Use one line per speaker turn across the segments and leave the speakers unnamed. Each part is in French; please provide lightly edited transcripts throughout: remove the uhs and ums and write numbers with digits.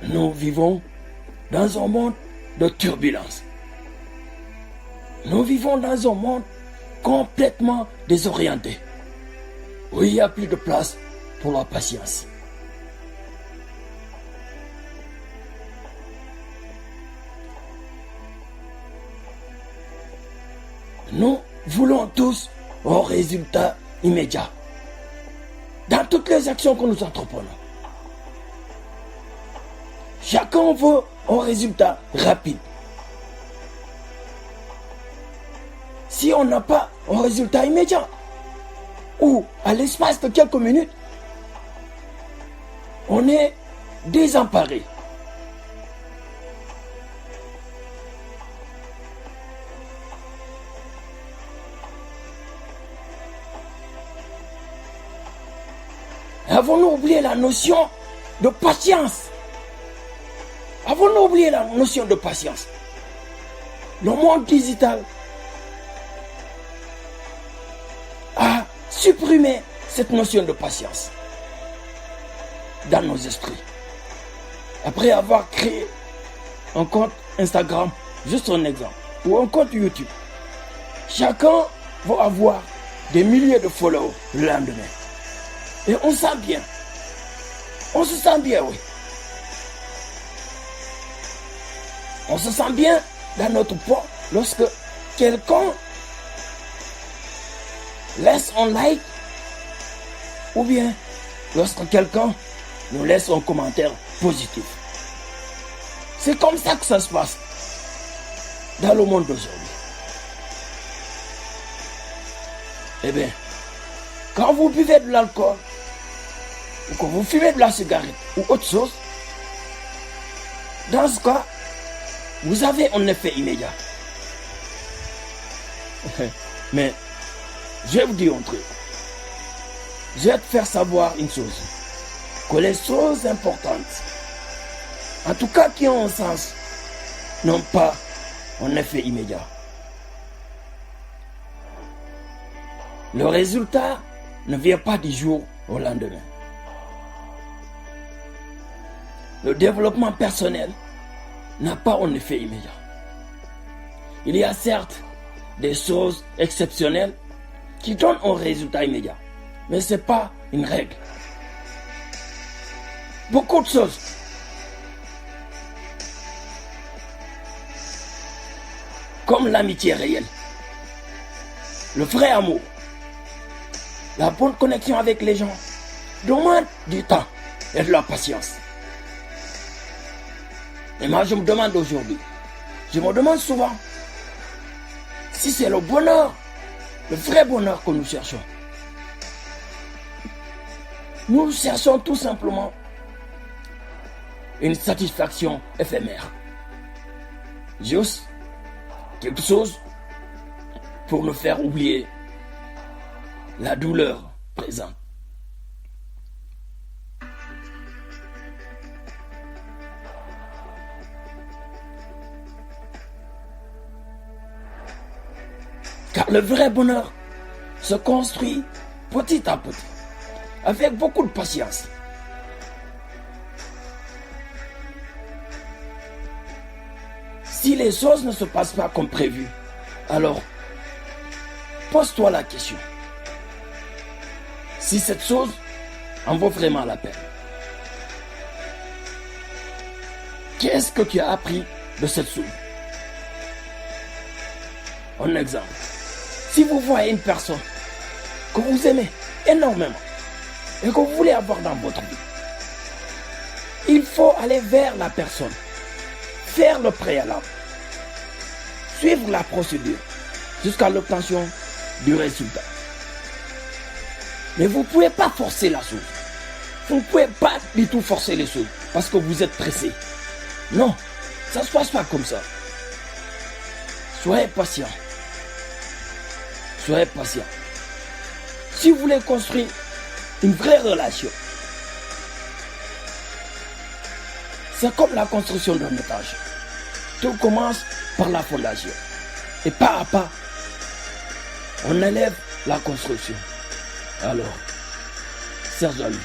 Nous vivons dans un monde de turbulence. Nous vivons dans un monde complètement désorienté, où il n'y a plus de place pour la patience. Nous voulons tous un résultat immédiat dans toutes les actions que nous entreprenons. Chacun veut un résultat rapide. Si on n'a pas un résultat immédiat, ou à l'espace de quelques minutes, on est désemparé. Avons-nous oublié la notion de patience? Avons-nous oublié la notion de patience? Le monde digital a supprimé cette notion de patience dans nos esprits. Après avoir créé un compte Instagram, juste un exemple, ou un compte YouTube, chacun va avoir des milliers de followers le lendemain. Et on se sent bien. On se sent bien, oui. On se sent bien dans notre peau lorsque quelqu'un laisse un like ou bien lorsque quelqu'un nous laisse un commentaire positif. C'est comme ça que ça se passe dans le monde d'aujourd'hui. Eh bien, quand vous buvez de l'alcool, ou que vous fumez de la cigarette ou autre chose, dans ce cas, vous avez un effet immédiat. Mais, je vais vous dire un truc. Je vais te faire savoir une chose. Que les choses importantes, en tout cas qui ont un sens, n'ont pas un effet immédiat. Le résultat ne vient pas du jour au lendemain. Le développement personnel n'a pas un effet immédiat. Il y a certes des choses exceptionnelles qui donnent un résultat immédiat, mais ce n'est pas une règle. Beaucoup de choses comme l'amitié réelle, le vrai amour, la bonne connexion avec les gens demandent du temps et de la patience. Et moi, je me demande aujourd'hui, je me demande souvent si c'est le bonheur, le vrai bonheur que nous cherchons. Nous cherchons tout simplement une satisfaction éphémère. Juste quelque chose pour nous faire oublier la douleur présente. Car le vrai bonheur se construit petit à petit, avec beaucoup de patience. Si les choses ne se passent pas comme prévu, alors pose-toi la question. Si cette chose en vaut vraiment la peine. Qu'est-ce que tu as appris de cette chose? Un exemple. Si vous voyez une personne que vous aimez énormément et que vous voulez avoir dans votre vie, il faut aller vers la personne, faire le préalable, suivre la procédure jusqu'à l'obtention du résultat. Mais vous ne pouvez pas forcer la chose. Vous ne pouvez pas du tout forcer les choses parce que vous êtes pressé. Non, ça ne se passe pas comme ça. Soyez patient. Soyez patient. Si vous voulez construire une vraie relation, c'est comme la construction d'un étage. Tout commence par la fondation. Et pas à pas, on élève la construction. Alors, chers amis,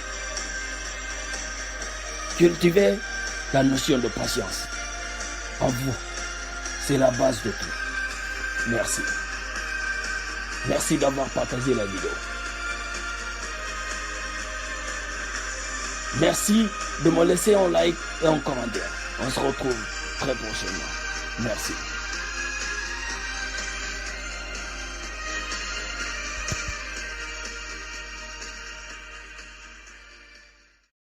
cultivez la notion de patience. En vous, c'est la base de tout. Merci. Merci d'avoir partagé la vidéo. Merci de me laisser un like et un commentaire. On se retrouve très prochainement. Merci.